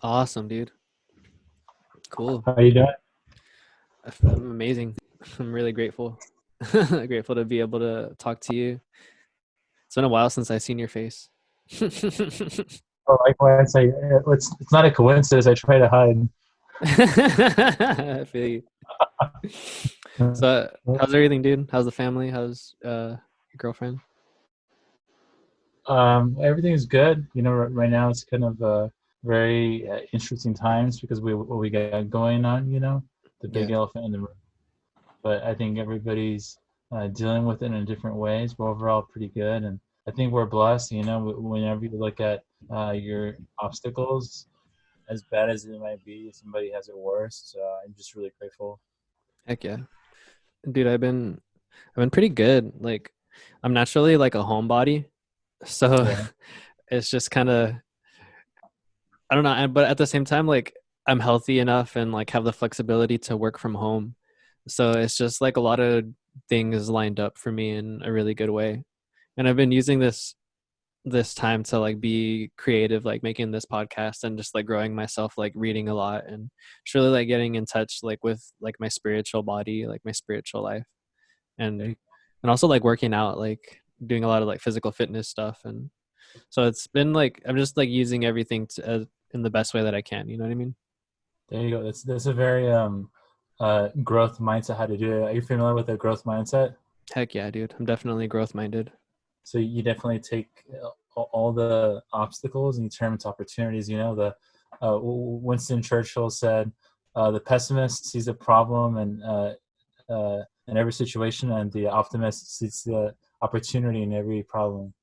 Awesome, dude. Cool. How you doing? I'm amazing. I'm really grateful. Grateful to be able to talk to you. It's been a while since I've seen your face. Oh, likewise. It's not a coincidence. I try to hide. I feel you. So, how's everything, dude? How's the family? How's your girlfriend? Everything is good. Right now it's kind of very interesting times because what we got going on. The Yeah. big elephant in the room. But I think everybody's dealing with it in different ways. But overall, pretty good. And I think we're blessed. Whenever you look at your obstacles, as bad as it might be, somebody has it worse. So I'm just really grateful. Heck yeah. Dude, I've been pretty good. Like I'm naturally like a homebody. So Yeah. it's just kind of I don't know, but at the same time, like I'm healthy enough and like have the flexibility to work from home. So it's just like a lot of things lined up for me in a really good way. And I've been using this time to like be creative, like making this podcast and just like growing myself, like reading a lot and just really like getting in touch like with like my spiritual body, like my spiritual life. And and also like working out, like doing a lot of like physical fitness stuff. And so it's been like I'm just like using everything in the best way that I can. You know what I mean? There you go. That's a very growth mindset how to do it. Are you familiar with the growth mindset? Heck yeah, dude. I'm definitely growth minded. So you definitely take all the obstacles and you turn them into opportunities. The Winston Churchill said, "The pessimist sees a problem in every situation, and the optimist sees the opportunity in every problem."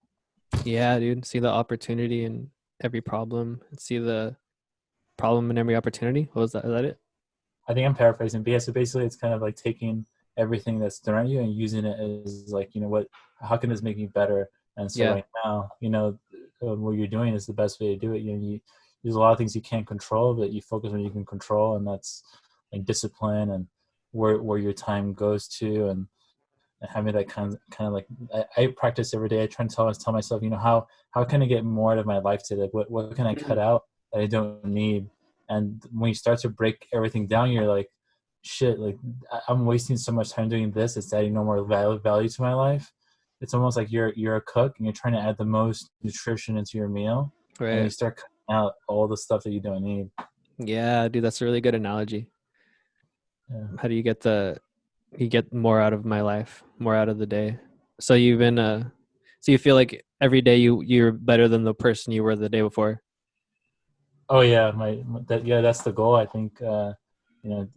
Yeah, dude. See the opportunity in every problem. See the problem in every opportunity. What was that? Is that it? I think I'm paraphrasing, but yeah. So basically, it's kind of like taking everything that's thrown at you and using it as like, how can this make me better? And so Yeah. right now, what you're doing is the best way to do it. There's a lot of things you can't control, but you focus on what you can control, and that's like discipline and where your time goes to, and having that kind of like I practice every day. I try to tell myself, how can I get more out of my life today? What can I cut Mhm. out that I don't need? And when you start to break everything down, you're like, shit, like I'm wasting so much time doing this. It's adding no more value to my life. It's almost like you're a cook and you're trying to add the most nutrition into your meal, and then you Right. start cutting out all the stuff that you don't need. Yeah, dude. That's a really good analogy. Yeah. How do you get more out of my life, more out of the day? So you've been so you feel like every day you're better than the person you were the day before. Oh yeah, that's the goal. I think you know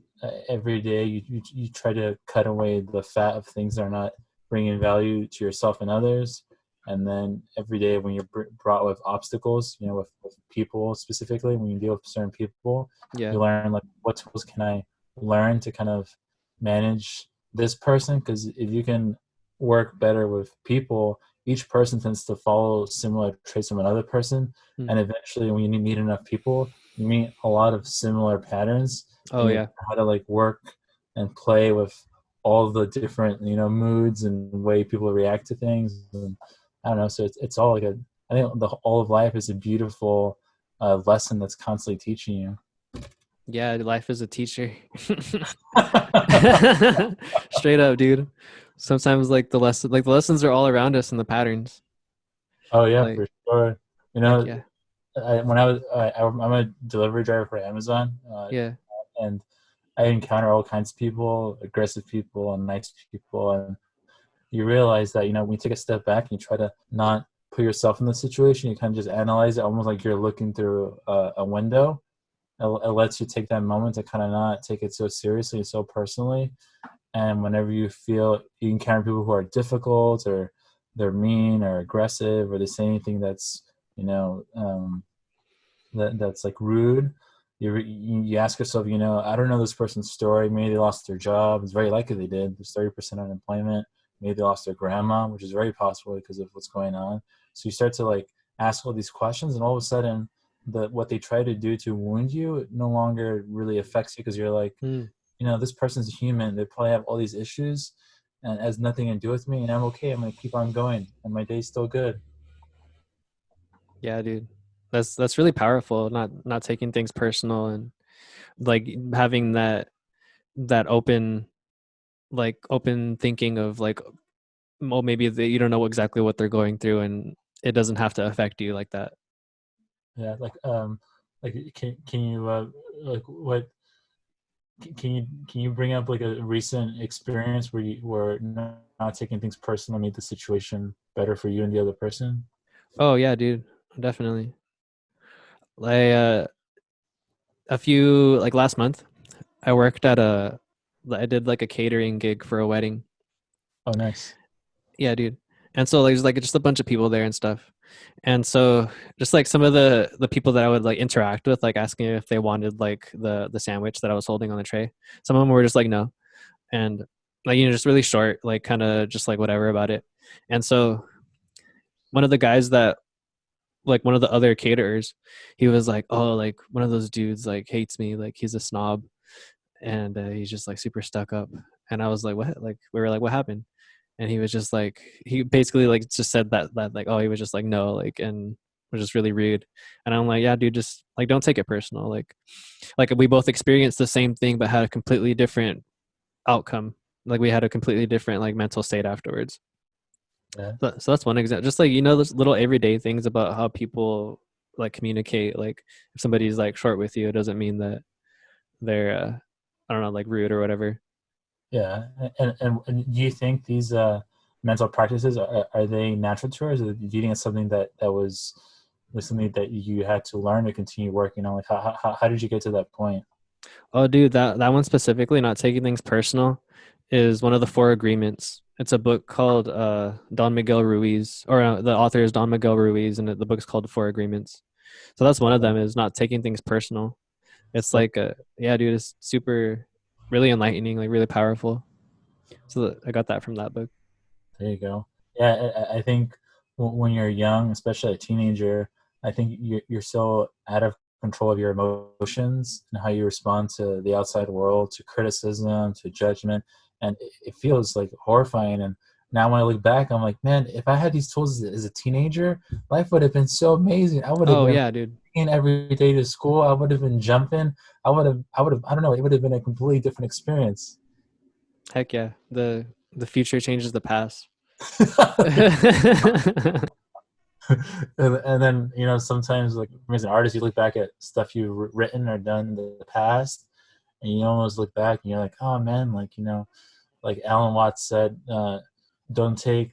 every day you try to cut away the fat of things that are not bringing value to yourself and others, and then every day when you're brought with obstacles, with people specifically, when you deal with certain people, Yeah. you learn like what tools can I learn to kind of manage this person, because if you can work better with people, each person tends to follow similar traits from another person, Hmm. and eventually when you meet enough people, you meet a lot of similar patterns, Oh and you yeah. how to like work and play with all the different moods and way people react to things. And I don't know, so it's all like I think all of life is a beautiful lesson that's constantly teaching you. Yeah, life is a teacher. Straight up, dude. Sometimes like the lessons are all around us in the patterns. Oh yeah, Like for sure. you heck know yeah. when I was I'm a delivery driver for Amazon, Yeah. and I encounter all kinds of people, aggressive people and nice people, and you realize that when you take a step back and you try to not put yourself in the situation, you kind of just analyze it almost like you're looking through a window. It lets you take that moment to kind of not take it so seriously and so personally. And whenever you feel you encounter people who are difficult, or they're mean or aggressive, or they say anything that's you know that's like rude, you ask yourself, I don't know this person's story. Maybe they lost their job. It's very likely they did. There's 30% unemployment. Maybe they lost their grandma, which is very possible because of what's going on. So you start to like ask all these questions, and all of a sudden, what they try to do to wound you no longer really affects you, because you're like, Mm. this person's human. They probably have all these issues, and it has nothing to do with me. And I'm okay. I'm gonna keep on going, and my day's still good. Yeah, dude. That's really powerful. Not taking things personal, and like having that open thinking of like, well, maybe you don't know exactly what they're going through, and it doesn't have to affect you like that. Yeah, like can you like what can you bring up like a recent experience where you were not taking things personal made the situation better for you and the other person? Oh yeah, dude, definitely. Like a few like last month, I worked at a I did like a catering gig for a wedding. Oh, nice. Yeah, dude. And so like, there's like just a bunch of people there and stuff. And so just like some of the people that I would like interact with, like asking if they wanted like the sandwich that I was holding on the tray. Some of them were just like no, and like just really short, like kind of just like whatever about it. And so one of the guys that like one of the other caterers, he was like, oh, like one of those dudes like hates me, like he's a snob, and he's just like super stuck up. And I was like, what? Like we were like, what happened? And he was just like, he basically like just said that like, oh, he was just like no, like, and was just really rude. And I'm like, yeah, dude, just like don't take it personal. Like we both experienced the same thing but had a completely different outcome. Like we had a completely different like mental state afterwards. Yeah. So that's one example. Just like those little everyday things about how people like communicate. Like if somebody's like short with you, it doesn't mean that they're I don't know, like rude or whatever. Yeah, and do you think these mental practices are they natural to us, or do you think it's something that was something that you had to learn to continue working on? Like how did you get to that point? Oh, dude, that one specifically, not taking things personal, is one of the four agreements. It's a book called Don Miguel Ruiz, or the author is Don Miguel Ruiz, and the book's called The Four Agreements. So that's one of Okay. them, is not taking things personal. It's So like yeah, dude, it's super, really enlightening, like really powerful. So I got that from that book. there you go. Yeah, I think when you're young, especially a teenager, I think you're so out of control of your emotions and how you respond to the outside world, to criticism, to judgment, and it feels like horrifying. And now when I look back, I'm like, man, if I had these tools as a teenager, life would have been so amazing. I would have Oh been yeah, dude. in every day to school. I would have been jumping. I don't know. It would have been a completely different experience. Heck yeah. The future changes the past. And then sometimes like as an artist you look back at stuff you've written or done in the past and you almost look back and you're like, oh man, like like Alan Watts said, don't take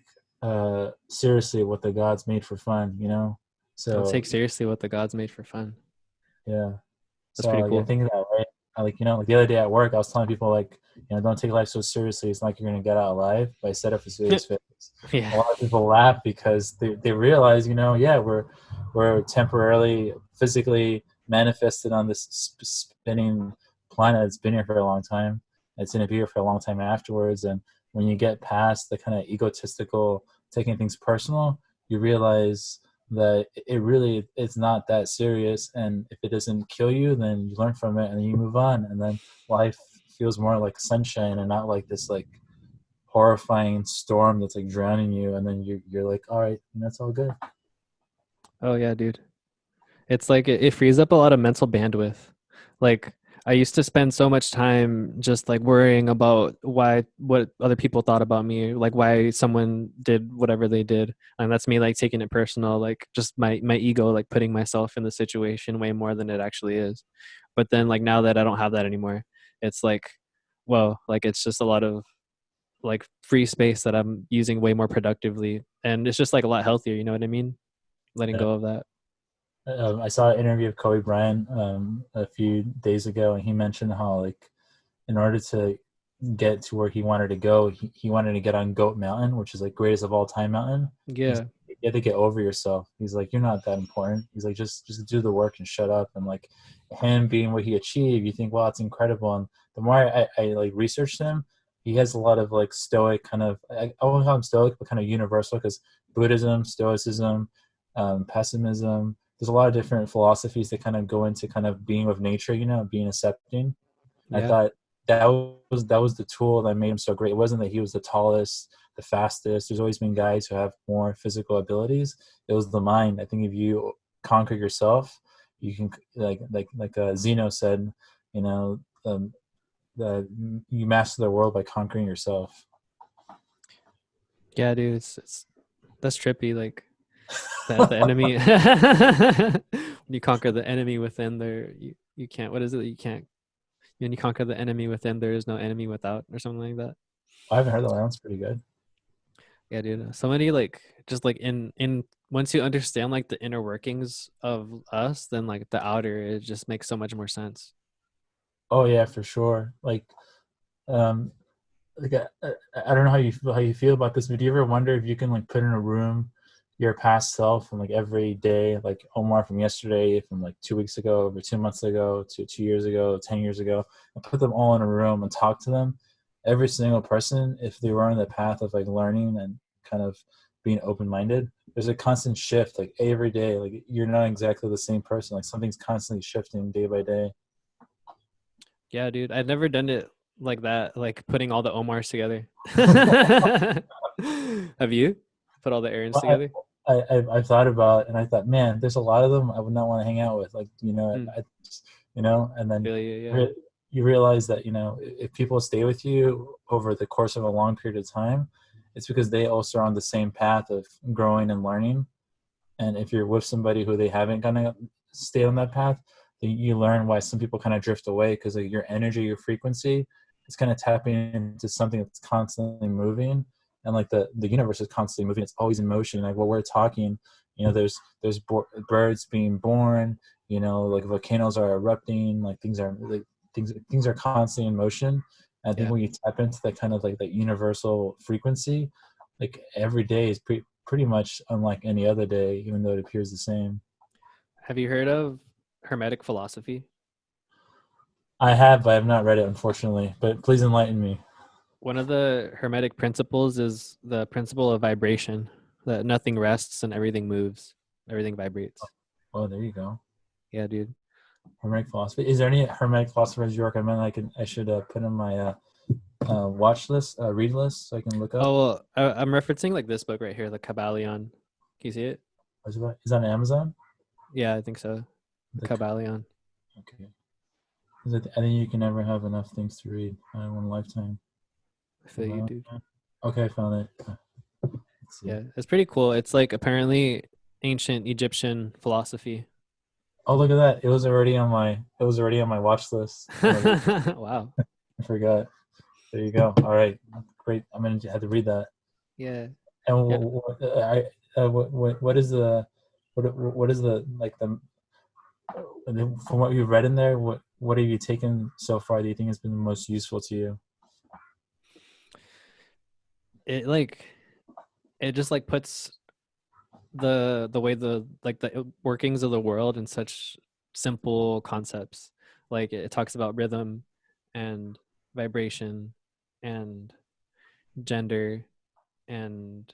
seriously what the gods made for fun, Don't so take seriously what the gods made for fun. yeah. That's So pretty like I cool. think that way. Like like the other day at work, I was telling people like don't take life so seriously. It's not like you're gonna get out alive. But I set up a serious face. Yeah. A lot of people laugh because they realize yeah, we're temporarily physically manifested on this spinning planet. It's been here for a long time. It's gonna be here for a long time afterwards. And when you get past the kind of egotistical taking things personal, you realize that it really it's not that serious, and if it doesn't kill you then you learn from it and then you move on, and then life feels more like sunshine and not like this like horrifying storm that's like drowning you, and then you're like, all right, that's all good. Oh yeah, dude. It's like it frees up a lot of mental bandwidth. Like I used to spend so much time just like worrying about what other people thought about me, like why someone did whatever they did. And that's me like taking it personal, like just my ego like putting myself in the situation way more than it actually is. But then like now that I don't have that anymore, it's like, well, like it's just a lot of like free space that I'm using way more productively, and it's just like a lot healthier, you know what I mean? Letting Yeah. go of that. I saw an interview of Kobe Bryant a few days ago, and he mentioned how like in order to get to where he wanted to go, he wanted to get on Goat Mountain, which is like greatest of all time mountain. He's Yeah. you have to get over yourself. He's like, you're not that important. He's like, just do the work and shut up. And like him being what he achieved, you think, wow, it's incredible. And the more I like researched him, he has a lot of like stoic kind of I won't call him stoic, but kind of universal because Buddhism, Stoicism, pessimism. There's a lot of different philosophies that kind of go into kind of being with nature, being accepting. I Yeah. thought that was the tool that made him so great. It wasn't that he was the tallest, the fastest. There's always been guys who have more physical abilities. It was the mind. I think if you conquer yourself, you can, like Zeno said, you know, the you master the world by conquering yourself. Yeah, dude, it's that's trippy. Like the enemy when you conquer the enemy within there, you can't. What is it? You can't. When you conquer the enemy within, there is no enemy without, or something like that. I haven't heard that one. That's pretty good. Yeah, dude. So many like just like in once you understand like the inner workings of us, then like the outer it just makes so much more sense. Oh yeah, for sure. Um, I don't know how you feel about this, but do you ever wonder if you can like put in a room your past self from like every day, like Omar from yesterday, from like 2 weeks ago, over 2 months ago, to 2 years ago, 10 years ago, and put them all in a room and talk to them, every single person, if they were on the path of like learning and kind of being open minded, there's a constant shift like every day. Like you're not exactly the same person. Like something's constantly shifting day by day. Yeah, dude. I've never done it like that, like putting all the Omars together. Have you put all the Aarons Well, together? I've thought about it, and I thought, man, there's a lot of them I would not want to hang out with. Like, Hmm. and then Feel you, yeah. re- you realize that, if people stay with you over the course of a long period of time, it's because they also are on the same path of growing and learning. And if you're with somebody who they haven't kind of stayed on that path, then you learn why some people kind of drift away, because like your energy, your frequency is kind of tapping into something that's constantly moving. And like the universe is constantly moving, it's always in motion. Like what we're talking, there's birds being born, like volcanoes are erupting, like things are constantly in motion. And I think Yeah. when you tap into that kind of like that universal frequency, like every day is pretty much unlike any other day, even though it appears the same. Have you heard of hermetic philosophy? I have, but I have not read it, unfortunately. But please enlighten me. One of the hermetic principles is the principle of vibration, that nothing rests and everything moves, everything vibrates. Oh, there you go. Yeah, dude. Hermetic philosophy. Is there any hermetic philosophers you recommend I should put in my watch list, read list, so I can look up? Oh, well, I'm referencing like this book right here, the Kabbalion. Can you see it? Is it on Amazon? Yeah, I think so. The The, Kabbalion. okay. I think you can never have enough things to read in one lifetime. I feel you, dude. Okay, I found it. Let's see. Yeah, it's pretty cool. It's like apparently ancient Egyptian philosophy. Oh, look at that! It was already on my watch list. Wow. I forgot. There you go. All right, great. I'm gonna have to read that. Yeah. And Yeah. what is what is the like the from what you've read in there? What have you taken so far that you think has been the most useful to you? It like it just like puts the way the like the workings of the world in such simple concepts. Like it talks about rhythm and vibration and gender and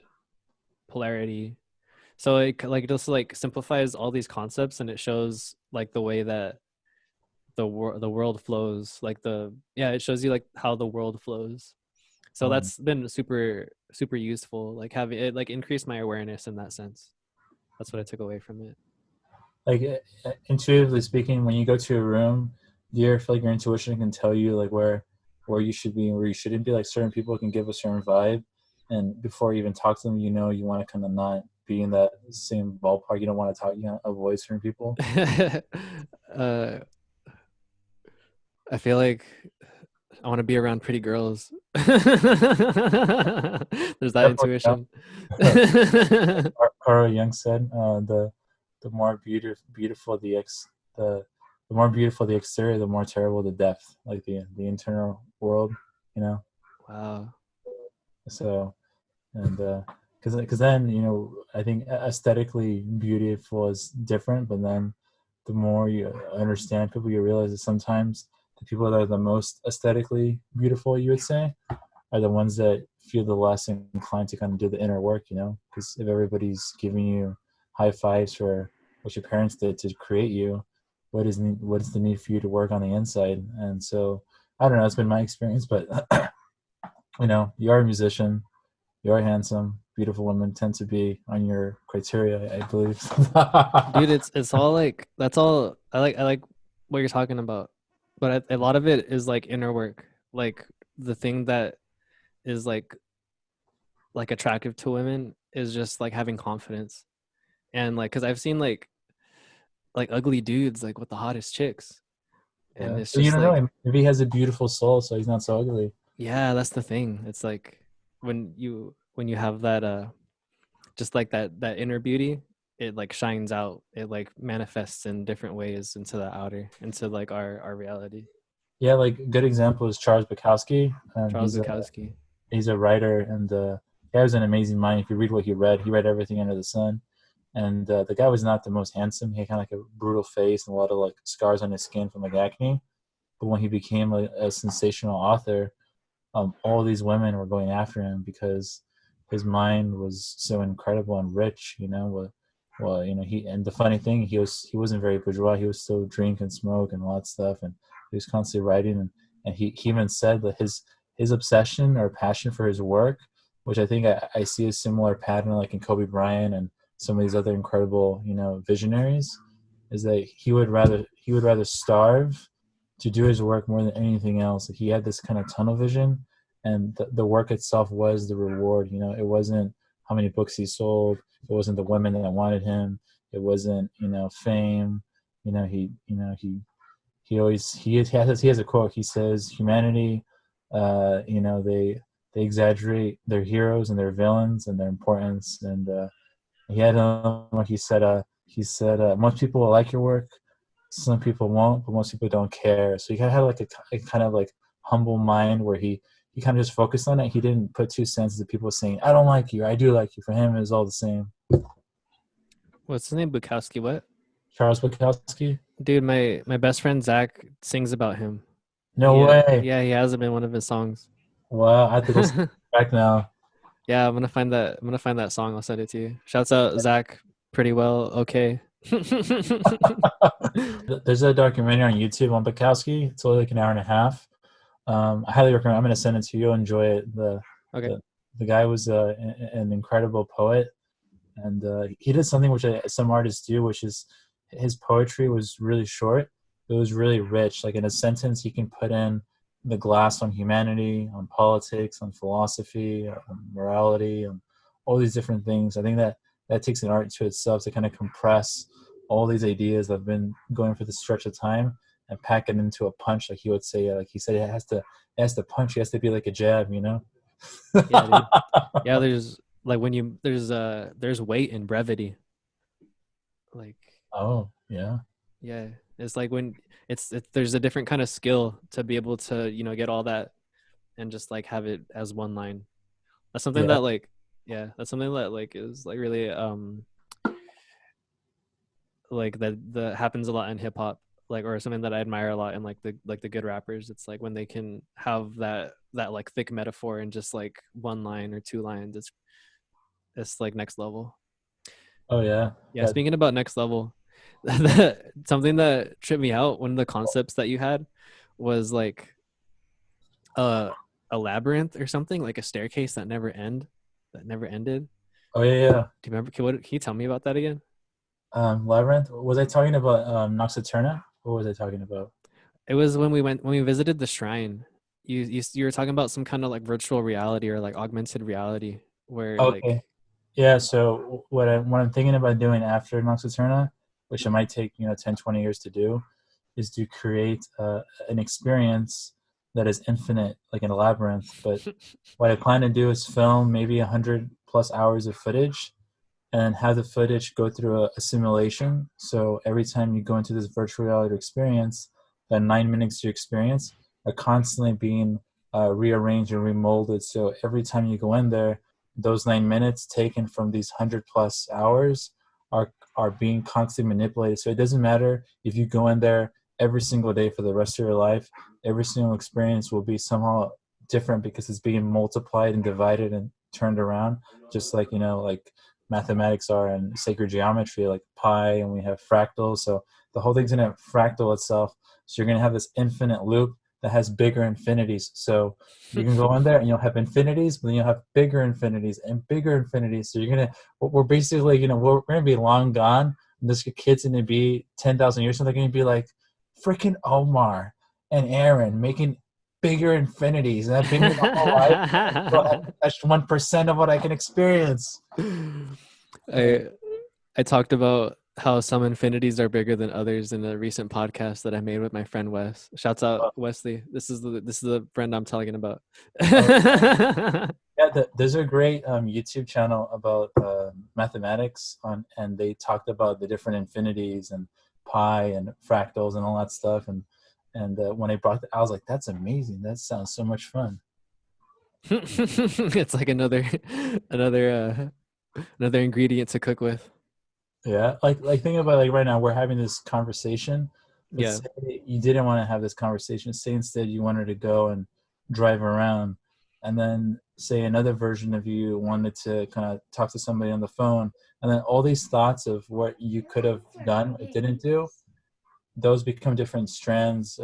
polarity. So it like just like simplifies all these concepts and it shows like the way that the world flows. Like the yeah, it shows you like how the world flows. So Oh, that's been super useful. Like having it like increased my awareness in that sense. That's what I took away from it. like intuitively speaking, when you go to a room, do you ever feel like your intuition can tell you like where you should be and where you shouldn't be? Like certain people can give a certain vibe, and before you even talk to them, you want to kind of not be in that same ballpark. You don't want to talk. You want to avoid certain people. uh, I feel like I want to be around pretty girls. There's that Definitely, intuition. Carl Jung said, the more beautiful the the more beautiful the exterior, the more terrible the depth, like the internal world, you know. Wow. So and because then I think aesthetically beautiful is different, but then the more you understand people, you realize that sometimes the people that are the most aesthetically beautiful, you would say, are the ones that feel the less inclined to kind of do the inner work, because if everybody's giving you high fives for what your parents did to create you, what is the need for you to work on the inside? And so I don't know, it's been my experience, but you are a musician, you're handsome, beautiful women tend to be on your criteria, I believe. Dude, it's all like that's all I like what you're talking about, but a lot of it is like inner work. Like the thing that is like attractive to women is just like having confidence. And like cuz I've seen like ugly dudes like with the hottest chicks, and Yeah, it's but you just don't like know. Maybe he has a beautiful soul, so he's not so ugly. yeah, that's the thing. It's like when you have that just like that inner beauty, it like shines out. It like manifests in different ways into the outer, into like our reality. Yeah, like good example is Charles Bukowski. Charles Bukowski. He's a writer, and he has an amazing mind. If you read what he read everything under the sun. And the guy was not the most handsome. He had kind of like a brutal face and a lot of like scars on his skin from like acne. But when he became a sensational author, all these women were going after him because his mind was so incredible and rich. He and the funny thing, he wasn't very bourgeois. He was still drink and smoke and all that stuff, and he was constantly writing. And he even said that his obsession or passion for his work, which I think I see a similar pattern like in Kobe Bryant and some of these other incredible visionaries, is that he would rather starve to do his work more than anything else. He had this kind of tunnel vision, and the work itself was the reward. It wasn't how many books he sold. It wasn't the women that wanted him. It wasn't fame. He always he has a quote. He says humanity, they exaggerate their heroes and their villains and their importance. And he had he said most people will like your work, some people won't, but most people don't care. So he kind of had like a kind of like humble mind where he kind of just focused on it. He didn't put 2 cents to people saying, I don't like you, I do like you. For him, it was all the same. What's his name? Bukowski. What? Charles Bukowski? Dude, my best friend Zach sings about him. No Yeah, way. yeah, he has him in one of his songs. Wow, I have to go back now. Yeah, I'm gonna find that. I'm gonna find that song. I'll send it to you. Shouts out Zach. Pretty well. Okay. There's a documentary on YouTube on Bukowski. It's only like an hour and a half. I highly recommend. I'm going to send it to you. Enjoy it. Okay. The guy was an incredible poet, and he did something which some artists do, which is his poetry was really short. It was really rich. Like in a sentence, he can put in the glass on humanity, on politics, on philosophy, on morality, on all these different things. I think that takes an art to itself to kind of compress all these ideas that have been going for this stretch of time and pack it into a punch, like he would say. Like he said, it has to punch. It has to be like a jab. Yeah, dude. Yeah, there's like when you there's weight in brevity. Like Oh yeah, yeah, it's like when there's a different kind of skill to be able to get all that and just like have it as one line. That's something yeah. that like yeah, that's something that like is like really like that happens a lot in hip hop, like, or something that I admire a lot in like the good rappers. It's like when they can have that like thick metaphor in just like one line or two lines. It's like next level. Oh yeah, Yeah, yeah. speaking about next level, something that tripped me out, one of the concepts that you had was like uh, a labyrinth or something, like a staircase that never ended. Oh yeah, yeah. Do you remember? Can you tell me about that again? Labyrinth. Was I talking about Noxaturna? What was I talking about? It was when we visited the shrine. You were talking about some kind of like virtual reality or like augmented reality where like Okay. Yeah. So what I'm thinking about doing after Noxaturna, which it might take 10, 20 years to do, is to create an experience that is infinite, like in a labyrinth. But what I plan to do is film maybe 100+ hours of footage and have the footage go through a simulation. So every time you go into this virtual reality experience, the 9 minutes you experience are constantly being rearranged and remolded. So every time you go in there, those 9 minutes taken from these 100+ hours are being constantly manipulated. So it doesn't matter if you go in there every single day for the rest of your life. Every single experience will be somehow different because it's being multiplied and divided and turned around, just like like mathematics are and sacred geometry, like pi, and we have fractals. So the whole thing's in a fractal itself. So you're going to have this infinite loop that has bigger infinities. So you can go in there and you'll have infinities, but then you'll have bigger infinities and bigger infinities. So you're gonna, we're basically, we're gonna be long gone. And this kid's gonna be 10,000 years, so they're gonna be like freaking Omar and Aaron making bigger infinities, and I've been here my whole life. I still haven't touched 1% of what I can experience. I I talked about how some infinities are bigger than others in a recent podcast that I made with my friend Wes. Shouts out Wesley. This is the friend I'm talking about. Yeah, there's a great YouTube channel about mathematics and they talked about the different infinities and pi and fractals and all that stuff. And when I brought I was like, that's amazing. That sounds so much fun. It's like another another ingredient to cook with. Yeah, like think about, like, right now we're having this conversation. But Yeah. say you didn't want to have this conversation. Say instead you wanted to go and drive around, and then say another version of you wanted to kind of talk to somebody on the phone, and then all these thoughts of what you could have done but didn't do, those become different strands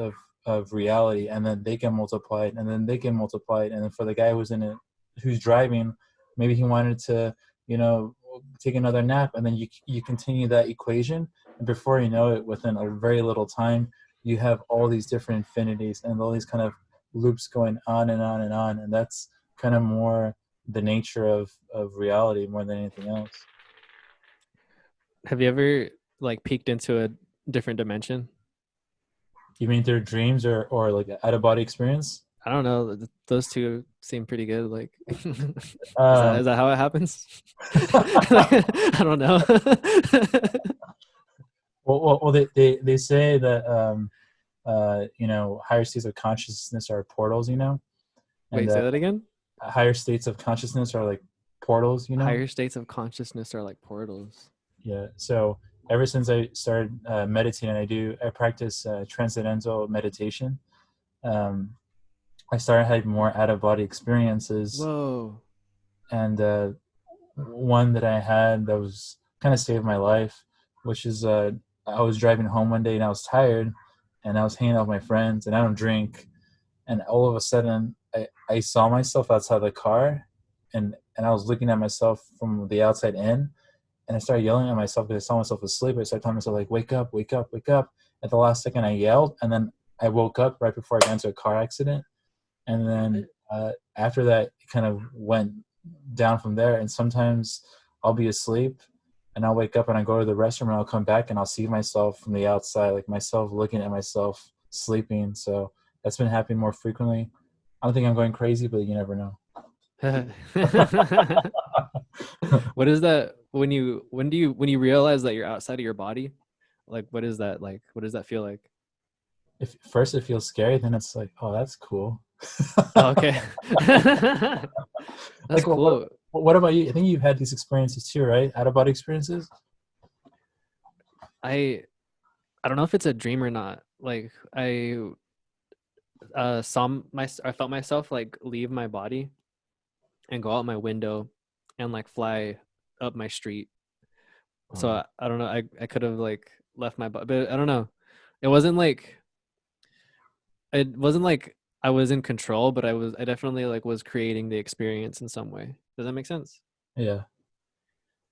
of reality, and then they get multiplied, and then they get multiplied, and then for the guy who's in it, who's driving, maybe he wanted to, you know, take another nap, and then you continue that equation, and before you know it, within a very little time, you have all these different infinities and all these kind of loops going on and on and on, and that's kind of more the nature of reality more than anything else. Have you ever like peeked into a different dimension? You mean through dreams or like out of body experience? I don't know. Those two seem pretty good. Like, Um, is that how it happens? I don't know. well, they say that higher states of consciousness are portals, and Wait, say that again. higher states of consciousness are like portals. Higher states of consciousness are like portals. Yeah. So ever since I started meditating, I practice transcendental meditation. Um, I started having more out of body experiences, Whoa. and one that I had that was kind of saved my life, which is I was driving home one day and I was tired, and I was hanging out with my friends, and I don't drink, and all of a sudden I saw myself outside the car, and I was looking at myself from the outside in, and I started yelling at myself because I saw myself asleep. I started telling myself, like, wake up, wake up, wake up. At the last second I yelled, and then I woke up right before I got into a car accident, and then after that it kind of went down from there. And sometimes I'll be asleep and I'll wake up and I go to the restroom and I'll come back and I'll see myself from the outside, like myself looking at myself sleeping. So that's been happening more frequently. I don't think I'm going crazy, but you never know. What is that when you realize that you're outside of your body? Like, what is that like? What does that feel like? If first it feels scary, then it's like, oh, that's cool. Oh, okay. That's Like, cool. what about you? I think you've had these experiences too, right? Out of body experiences. I I don't know if it's a dream or not. Like, I felt myself like leave my body and go out my window and like fly up my street. So Oh, I don't know. I could have like left my body, but I don't know. It wasn't like it wasn't like I was in control, but I definitely like was creating the experience in some way. Does that make sense? yeah.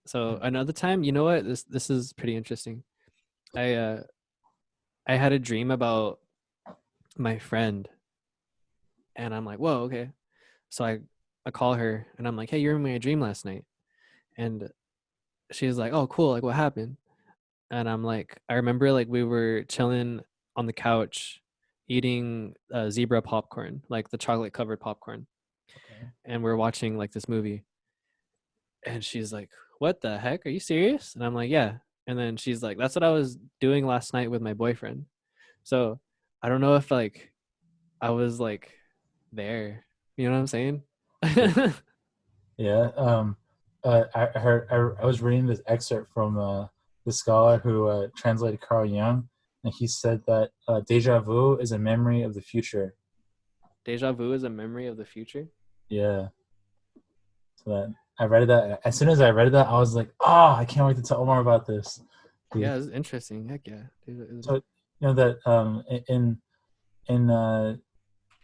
So another time, you know what? This is pretty interesting. I uh I had a dream about my friend, and I'm like, whoa, okay. So I call her and I'm like, hey, you were in my dream last night. And she's like, oh, cool. Like, what happened? And I'm like, I remember like we were chilling on the couch eating zebra popcorn, like the chocolate covered popcorn. Okay. And we're watching like this movie. And she's like, what the heck? Are you serious? And I'm like, yeah. And then she's like, that's what I was doing last night with my boyfriend. So I don't know if like I was like there. You know what I'm saying? Yeah. I heard I was reading this excerpt from the scholar who translated Carl Jung, and he said that deja vu is a memory of the future. Deja vu is a memory of the future. Yeah. So that I read that. As soon as I read that, I was like, oh, I can't wait to tell more about this. Yeah, it's interesting. Heck yeah. So that in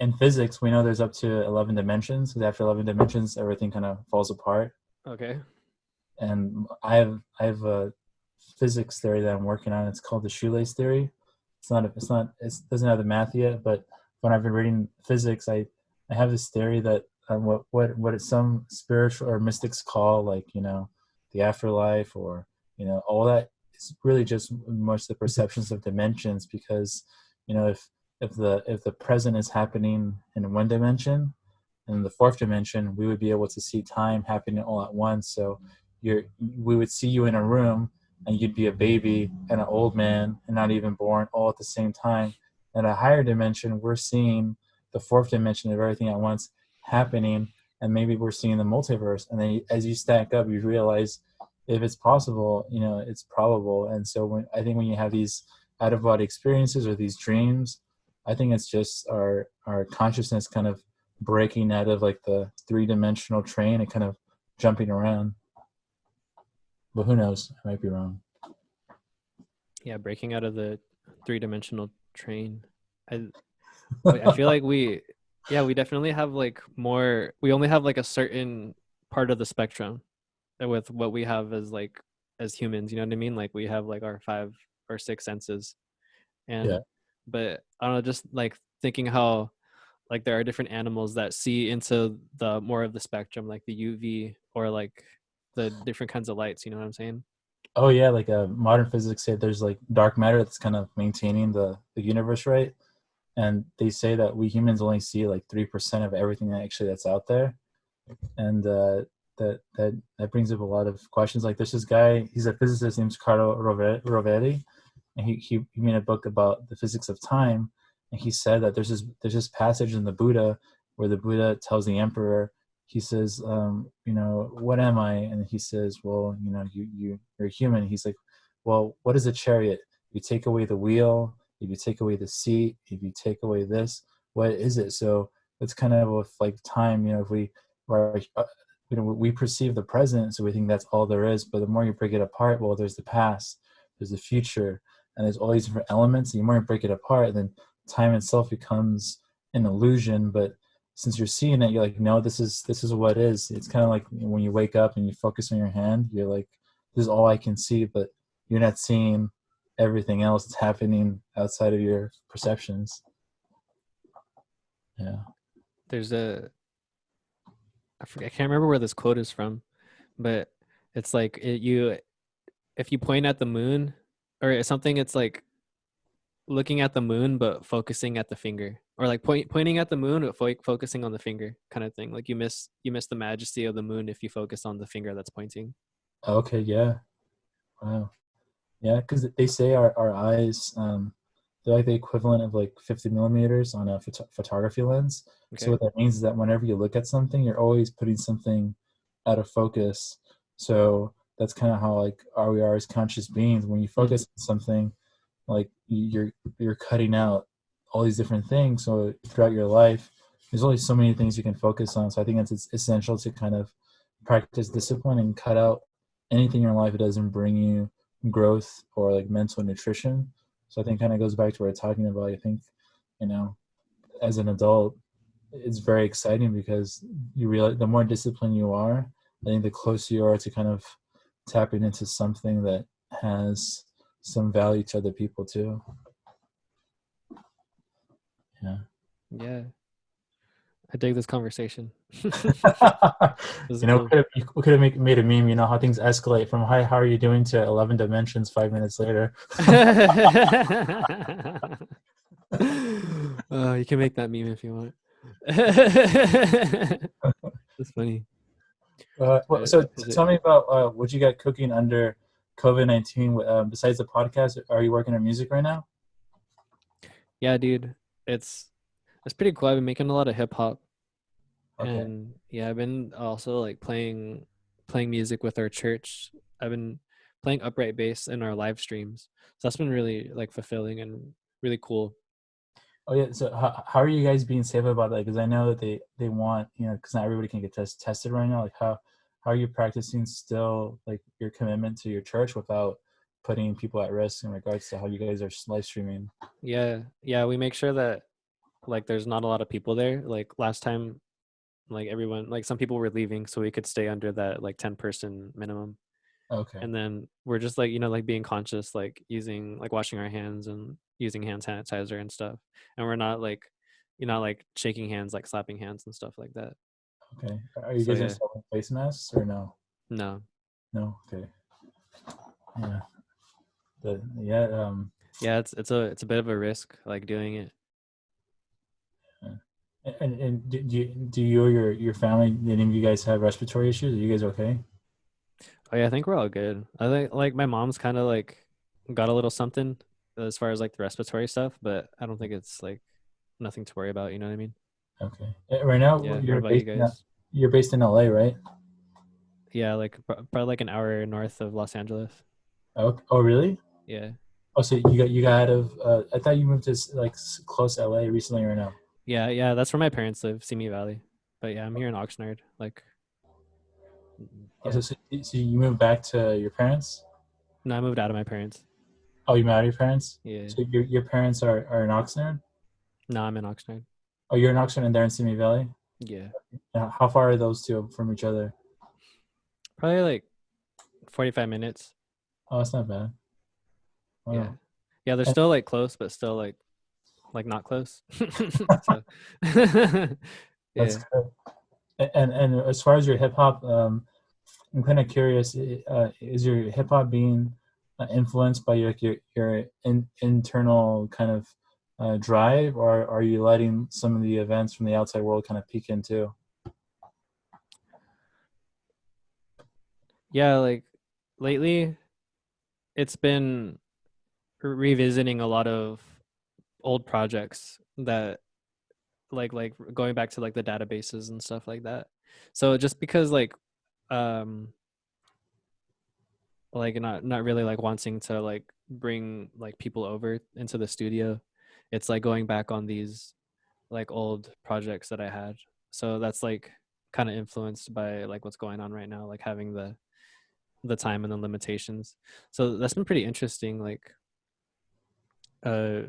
in physics, we know there's up to 11 dimensions, because after 11 dimensions, everything kind of falls apart. Okay. And I have a physics theory that I'm working on. It's called the shoelace theory. It doesn't have the math yet, but when I've been reading physics, I have this theory that what some spiritual or mystics call, like, the afterlife, or all that is really just much the perceptions of dimensions, because if the present is happening in one dimension, and in the fourth dimension we would be able to see time happening all at once. So we would see you in a room, and you'd be a baby and an old man and not even born all at the same time. In a higher dimension, we're seeing the fourth dimension of everything at once happening, and maybe we're seeing the multiverse. And then as you stack up, you realize if it's possible, it's probable. And so when you have these out of body experiences or these dreams, I think it's just our consciousness kind of breaking out of like the three-dimensional train and kind of jumping around. But who knows? I might be wrong. Yeah, breaking out of the three-dimensional train. I feel like we definitely have like more. We only have like a certain part of the spectrum with what we have as humans. You know what I mean? Like we have like our 5 or 6 senses, Yeah. and but I don't know, just like thinking how like there are different animals that see into the more of the spectrum, like the UV or like the different kinds of lights. You know what I'm saying? Oh yeah, like modern physics say there's like dark matter that's kind of maintaining the universe, right? And they say that we humans only see like 3% of everything that's out there. And that brings up a lot of questions. Like there's this guy, he's a physicist named Carlo Roveri, and he made a book about the physics of time. And he said that there's this passage in the Buddha where the Buddha tells the emperor, he says, what am I? And he says, well, you're human. He's like, well, what is a chariot? You take away the wheel, if you take away the seat, if you take away this, what is it? So it's kind of with like time, if we perceive the present, so we think that's all there is. But the more you break it apart, well, there's the past, there's the future, and there's all these different elements. And the more you break it apart, then time itself becomes an illusion. But since you're seeing it, you're like, no, this is what is. It's kind of like when you wake up and you focus on your hand, you're like, this is all I can see, but you're not seeing everything else that's happening outside of your perceptions. Yeah. There's I forget, I can't remember where this quote is from, but it's like if you point at the moon or something, it's like looking at the moon but focusing at the finger, or like pointing at the moon but focusing on the finger, kind of thing. Like you miss the majesty of the moon if you focus on the finger that's pointing. Okay. Yeah. Wow. Yeah, because they say our eyes, they're like the equivalent of like 50 millimeters on a photography lens. So Okay. what that means is that whenever you look at something, you're always putting something out of focus. So that's kind of how like we are as conscious beings. When you Mm. focus on something, like you're cutting out all these different things. So throughout your life, there's only so many things you can focus on. So I think it's essential to kind of practice discipline and cut out anything in your life that doesn't bring you growth or like mental nutrition. So I think kind of goes back to what we're talking about. I think, you know, as an adult, it's very exciting because you realize the more disciplined you are, I think the closer you are to kind of tapping into something that has some value to other people too. Yeah. Yeah, I dig this conversation. This is You know, cool. we could have made a meme. You know how things escalate from hi, how are you doing to 11 dimensions 5 minutes later. You can make that meme if you want. That's funny. So Is it? tell me about what you got cooking under COVID-19. Besides the podcast, are you working on music right now? Yeah, dude. It's pretty cool. I've been making a lot of hip hop, Okay. and yeah, I've been also like playing music with our church. I've been playing upright bass in our live streams. So that's been really like fulfilling and really cool. Oh yeah. So how are you guys being safe about that? Because I know that they want, because not everybody can get tested right now. Like how are you practicing still like your commitment to your church without putting people at risk in regards to how you guys are live streaming? Yeah, yeah, we make sure that Like there's not a lot of people there. Like last time, like everyone, like some people were leaving, so we could stay under that like 10-person minimum. Okay. And then we're just like, like being conscious, like using like washing our hands and using hand sanitizer and stuff. And we're not like, not like shaking hands, like slapping hands and stuff like that. Okay. Are you So guys yeah, installing face masks or no? no, No. Okay. Yeah. Yeah. yeah, it's a bit of a risk, like doing it. Yeah. And do you or your family, did any of you guys have respiratory issues? Are you guys okay? Oh yeah, I think we're all good. I think like my mom's kind of like got a little something as far as like the respiratory stuff, but I don't think it's like nothing to worry about. You know what I mean? Okay. Right now Yeah. What about you guys? you're based in LA, right? Yeah, like probably like an hour north of Los Angeles. Oh, really? Yeah. Oh, so you got out of I thought you moved to like close to LA recently or no? Yeah, yeah, that's where my parents live, Simi Valley. But yeah, I'm here in Oxnard. Like, Oh, yeah. so you moved back to your parents? No, I moved out of my parents. Oh, you married your parents? Yeah. So your parents are in Oxnard? No, I'm in Oxnard. Oh, you're in Oxnard and they're in Simi Valley? Yeah. How far are those two from each other? Probably like 45 minutes. Oh, that's not bad. Yeah. Wow. Yeah, they're And still like close, but still like not close. So that's yeah. good. And as far as your hip hop, I'm kind of curious. Is your hip hop being influenced by your internal kind of drive, or are you letting some of the events from the outside world kind of peek into? Yeah, like lately it's been revisiting a lot of old projects that like going back to like the databases and stuff like that. So just because um like not really like wanting to like bring like people over into the studio, it's like going back on these like old projects that I had. So that's like kind of influenced by like what's going on right now, like having the time and the limitations. So that's been pretty interesting, uh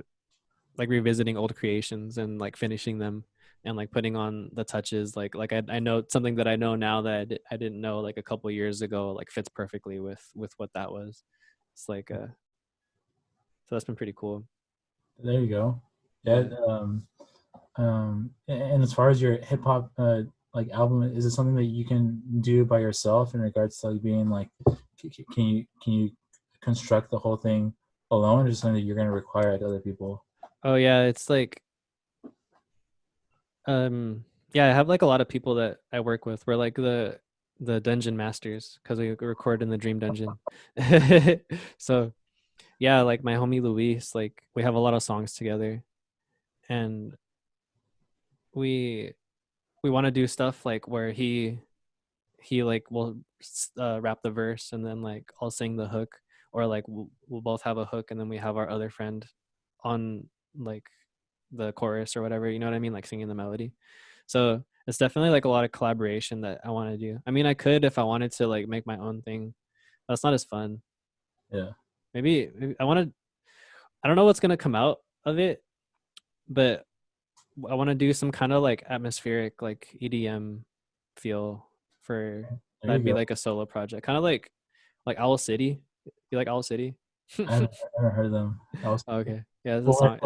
like revisiting old creations and like finishing them and like putting on the touches, I know something that I know now that I didn't know like a couple years ago, like fits perfectly with what that was. It's like so that's been pretty cool. There you go. Yeah. Yeah. And as far as your hip hop like album, is it something that you can do by yourself in regards to like being like, can you construct the whole thing alone, or is it something that you're going to require other people? Oh yeah, it's like yeah, I have like a lot of people that I work with. We're like the dungeon masters because we record in the dream dungeon. So yeah, like my homie Luis, like we have a lot of songs together, and we we want to do stuff like where he like will rap the verse and then like I'll sing the hook, or like we'll both have a hook and then we have our other friend on like the chorus or whatever, you know what I mean, like singing the melody. So it's definitely like a lot of collaboration that I want to do. I mean, I could if I wanted to like make my own thing. That's not as fun. Yeah. Maybe I want to. I don't know what's gonna come out of it, but I want to do some kind of like atmospheric like EDM feel for There you that'd be go. like a solo project, kind of like Owl City. You like Owl City? I haven't heard of them. I was, Okay, yeah, it's a well, song.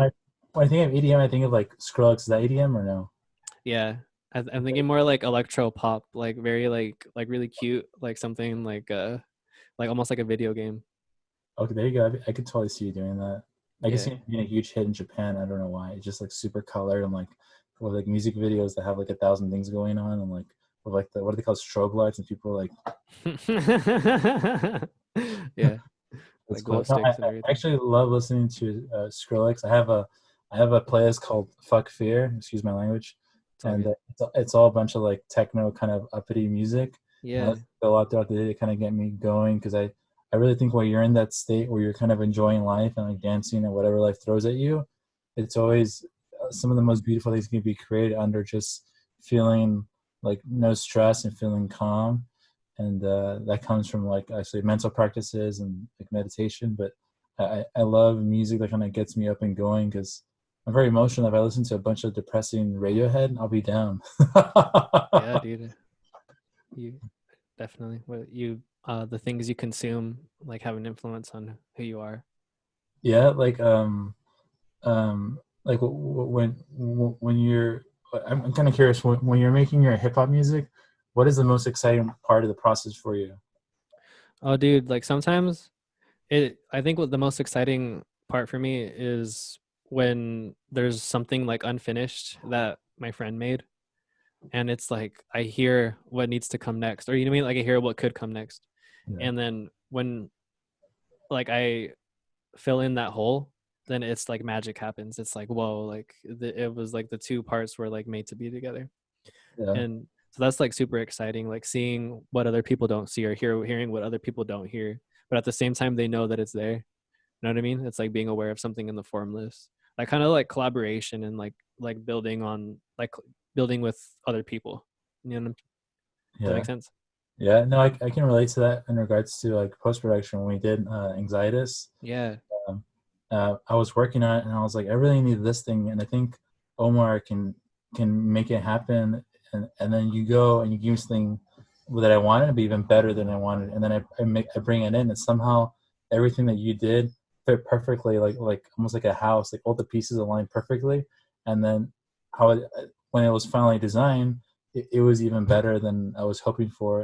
when I think of EDM, I think of like Skrillex. Is that EDM or no? Yeah, I'm thinking more like electro pop, like very like really cute, like something like almost like a video game. Okay, there you go. I could totally see you doing that. I can see Yeah. it being a huge hit in Japan. I don't know why. It's just like super colored and like with like music videos that have like 1,000 things going on and like with like the what do they call strobe lights and people are like Yeah, it's like glow cool. No, I sticks and everything. actually love listening to Skrillex. I have a playlist called Fuck Fear. Excuse my language, It's all and good. it's all a bunch of like techno kind of uppity music. And I Yeah. listen to a lot throughout the day to kind of get me going because I really think when you're in that state where you're kind of enjoying life and like dancing and whatever life throws at you, it's always some of the most beautiful things can be created under just feeling like no stress and feeling calm, and that comes from like actually mental practices and like meditation. But I love music that kind of gets me up and going because I'm very emotional. If I listen to a bunch of depressing Radiohead, I'll be down. Yeah, dude. You definitely what you the things you consume like have an influence on who you are. Yeah, like when you're, I'm kind of curious, when you're making your hip hop music, what is the most exciting part of the process for you? Oh, dude, like sometimes I think what the most exciting part for me is when there's something like unfinished that my friend made, and it's like I hear what needs to come next, or you know what I mean, like I hear what could come next, Yeah, and then when like I fill in that hole, then it's like magic happens. It's like whoa, like it was like the two parts were like made to be together. yeah, And so that's like super exciting, like seeing what other people don't see, or hearing what other people don't hear, but at the same time they know that it's there. You know what I mean? It's like being aware of something in the formless, like kind of like collaboration and like building on like building with other people. You know, does that yeah. make sense? Yeah, no, I can relate to that in regards to like post production when we did Anxietus. Yeah, Um, I was working on it and I was like, I really need this thing, and I think Omar can make it happen. And then you go and you give me something that I wanted to be even better than I wanted, and then I bring it in, and somehow everything that you did fit perfectly, like almost like a house, like all the pieces aligned perfectly, and then how it, when it was finally designed, it was even better than I was hoping for,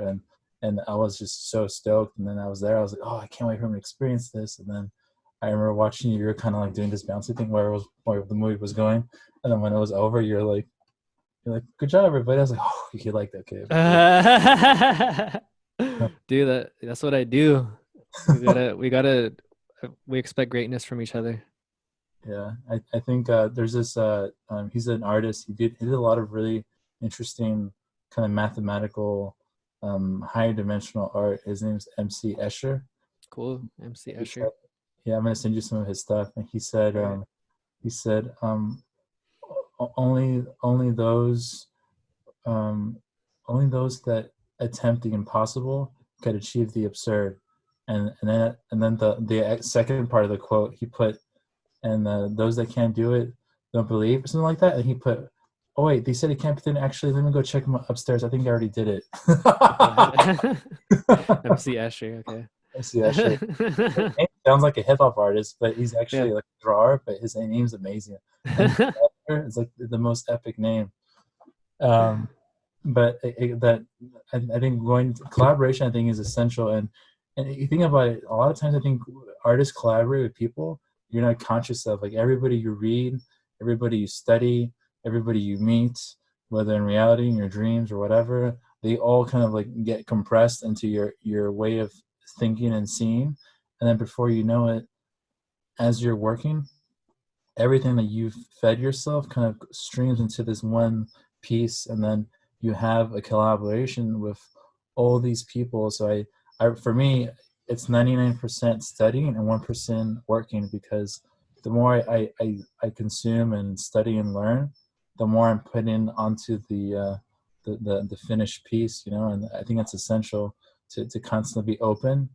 and I was just so stoked. And then I was there, I was like, oh, I can't wait for him to experience this. And then I remember watching you. You were kind of like doing this bouncy thing where the movie was going, and then when it was over, you're like, good job, everybody. I was like, oh, you like that kid. dude, that's what I do. We expect greatness from each other. Yeah, I think there's this. He's an artist. He did a lot of really interesting kind of mathematical, higher dimensional art. His name's MC Escher. Cool, MC He said, Escher. yeah, I'm gonna send you some of his stuff. And All right. he said, only those um, only those that attempt the impossible could achieve the absurd. And then the second part of the quote he put, and those that can't do it don't believe, or something like that. And he put, oh wait, they said he can't, but then actually let me go check him upstairs. I think I already did it. MC Escher. Okay. MC Escher. His name sounds like a hip hop artist, but he's Yeah. actually like a drawer. But his name's amazing. MC Escher is like the most epic name. Um, but I think going to collaboration, I think, is essential. And you think about it, a lot of times I think artists collaborate with people you're not conscious of, like everybody you read, everybody you study, everybody you meet, whether in reality, in your dreams or whatever. They all kind of like get compressed into your way of thinking and seeing, and then before you know it, as you're working, everything that you've fed yourself kind of streams into this one piece, and then you have a collaboration with all these people. So for me, it's 99% studying and 1% working, because the more I consume and study and learn, the more I'm putting onto the finished piece, and I think that's essential to constantly be open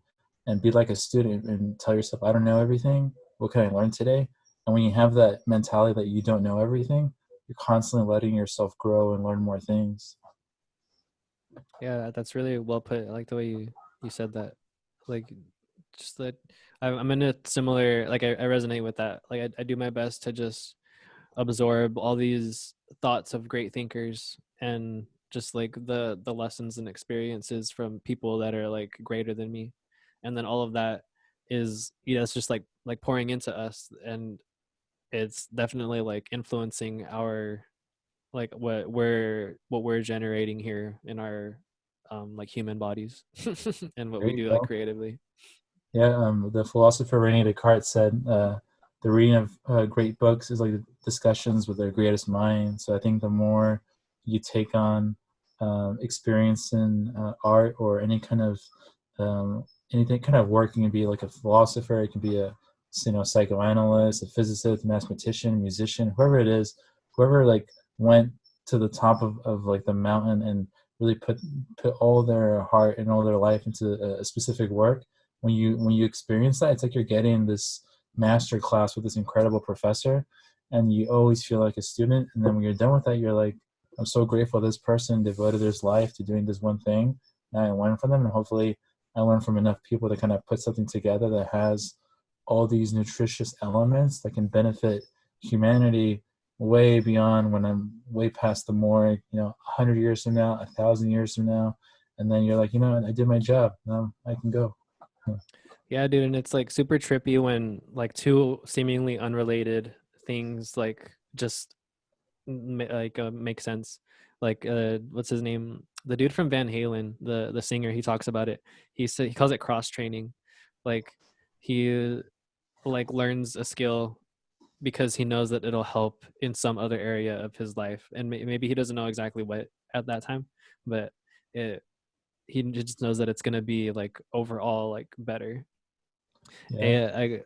and be like a student and tell yourself, I don't know everything. What can I learn today? And when you have that mentality that you don't know everything, you're constantly letting yourself grow and learn more things. Yeah, that's really well put. I like the way you said that. Like, just that I'm in a similar, like I resonate with that. Like I do my best to just absorb all these thoughts of great thinkers, and just like the lessons and experiences from people that are like greater than me, and then all of that is, it's just like pouring into us, and it's definitely like influencing our, like what we're generating here in our like human bodies and what There we you do like go. creatively. Yeah, the philosopher Rene Descartes said the reading of great books is like discussions with their greatest mind. So I think the more you take on experience in art or um, anything kind of work, you can be like a philosopher, it can be a psychoanalyst, a physicist, a mathematician, musician, whoever it is, whoever like went to the top of like the mountain and really put all their heart and all their life into a specific work. When you experience that, it's like you're getting this master class with this incredible professor, and you always feel like a student. And then when you're done with that, you're like, I'm so grateful this person devoted their life to doing this one thing, and I learn from them, and hopefully I learn from enough people to kind of put something together that has all these nutritious elements that can benefit humanity way beyond when I'm way past the morgue, 100 years from now, 1,000 years from now. And then you're like, I did my job. Now I can go. Yeah, dude, and it's like super trippy when like two seemingly unrelated things like just make sense. Like what's his name? The dude from Van Halen, the singer, he talks about it. He calls it cross training. Like he like learns a skill because he knows that it'll help in some other area of his life, and maybe he doesn't know exactly what at that time, but it he just knows that it's gonna be like overall like better. Yeah. Hey,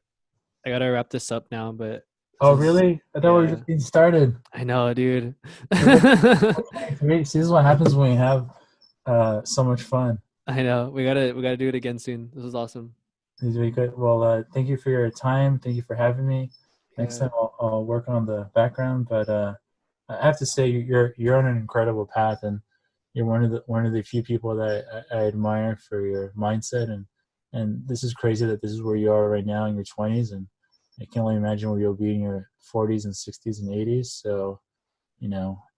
I gotta wrap this up now, but this Oh, is really? I thought we were yeah. just getting started. I know, dude. See, this is what happens when we have so much fun. I know. We gotta do it again soon. This was awesome. These are good. Well, thank you for your time. Thank you for having me. Next Yeah. time I'll work on the background, but I have to say you're on an incredible path, and you're one of the few people that I admire for your mindset, and this is crazy that this is where you are right now in your 20s, and I can only imagine where you'll be in your 40s and 60s and 80s. So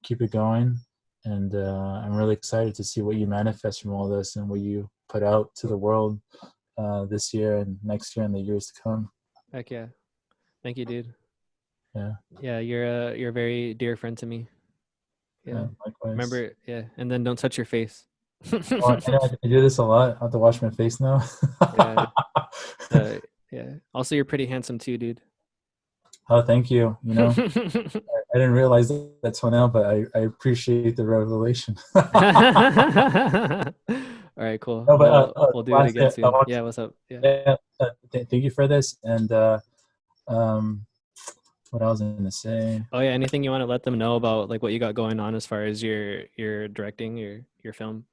keep it going, and I'm really excited to see what you manifest from all this and what you put out to the world this year and next year and the years to come. Heck yeah. Thank you, dude. Yeah, Yeah, you're a very dear friend to me. Yeah. likewise. Remember, yeah, and then don't touch your face. Oh, I know I do this a lot. I have to wash my face now. Yeah. Yeah. Also, you're pretty handsome too, dude. Oh, thank you. I didn't realize that till now, but I appreciate the revelation. All right, cool. No, but We'll do it lastly, again I soon. want Yeah, to, what's up? Yeah. yeah, thank you for this. And um, what I was going to say. Oh yeah, anything you want to let them know about like what you got going on as far as your directing your film?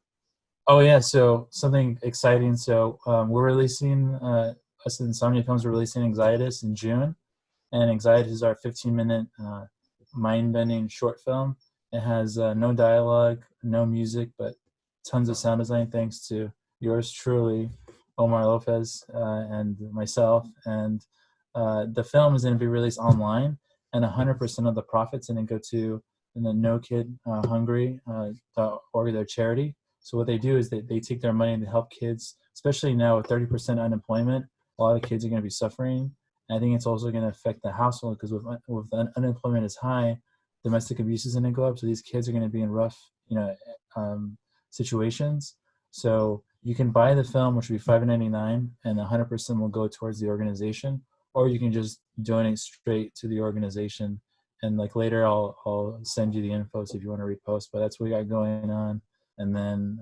Oh yeah, so something exciting. So we're releasing us at Insomnia Films. We're releasing Anxietus in June, and Anxietus is our 15-minute mind-bending short film. It has no dialogue, no music, but tons of sound design. Thanks to yours truly, Omar Lopez, and myself. And the film is going to be released online, and 100% of the profits going to go to the No Kid Hungry org, their charity. So what they do is they take their money to help kids, especially now with 30% unemployment. A lot of kids are going to be suffering. And I think it's also going to affect the household because with unemployment is high, domestic abuse is going to go up. So these kids are going to be in rough, um, situations. So you can buy the film, which will be $5.99, and 100% will go towards the organization, or you can just donate straight to the organization. And like later, I'll send you the info so if you want to repost. But that's what we got going on. And then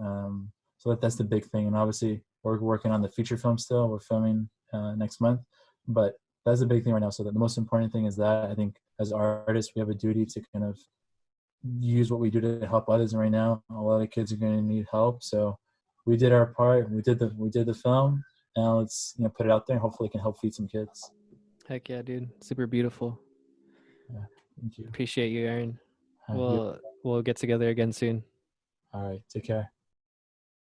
so that's the big thing. And obviously, we're working on the feature film still. We're filming next month, but that's the big thing right now. So the most important thing is that I think as artists, we have a duty to kind of use what we do to help others. And right now, a lot of kids are going to need help. So we did our part. We did the film. Now let's put it out there. Hopefully, it can help feed some kids. Heck yeah, dude. Super beautiful. Yeah, thank you. Appreciate you, Aaron. You, We'll get together again soon. all right, take care.